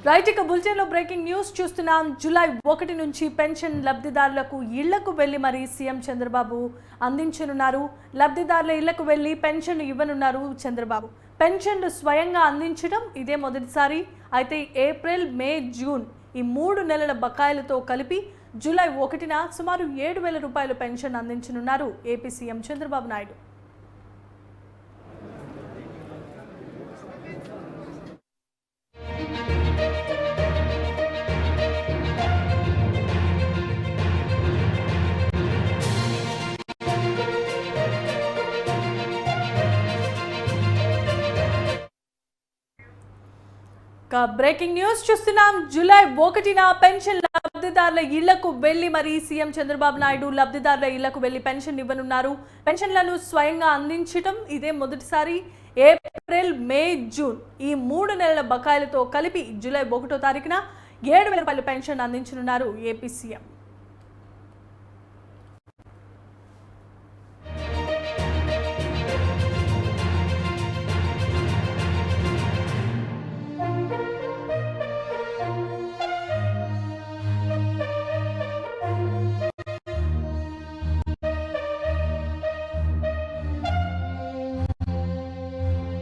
Right, ఇక బులెటిన్లో breaking news చూస్తున్నాం. జూలై 1 నుంచి పెన్షన్ లబ్ధిదారులకు ఇళ్లకు వెళ్లి మరి సీఎం చంద్రబాబు అందించనున్నారు. లబ్ధిదారుల ఇళ్లకు వెళ్లి పెన్షన్ ఇవ్వనున్నారు చంద్రబాబు. పెన్షన్లు స్వయంగా అందించడం ఇదే మొదటిసారి. అయితే ఏప్రిల్, మే, జూన్ ఈ 3 నెలల బకాయిలతో కలిపి జూలై 1న సుమారు 7,000 రూపాయల పెన్షన్ అందించనున్నారు AP CM Chandrababu Naidu. Breaking news చూస్తున్నాం. జూలై 1న పెన్షన్ లబ్ధిదారుల ఇళ్లకు వెళ్లి మరి సీఎం చంద్రబాబు నాయుడు లబ్ధిదారుల ఇళ్లకు వెళ్లి పెన్షన్ ఇవ్వనున్నారు. పెన్షన్లను స్వయంగా అందించడం ఇదే మొదటిసారి. ఏప్రిల్, మే, జూన్ ఈ 3 నెలల బకాయిలతో కలిపి జూలై 1వ తారీఖున 7,000 రూపాయల పెన్షన్ అందించనున్నారు ఏపీ సీఎం.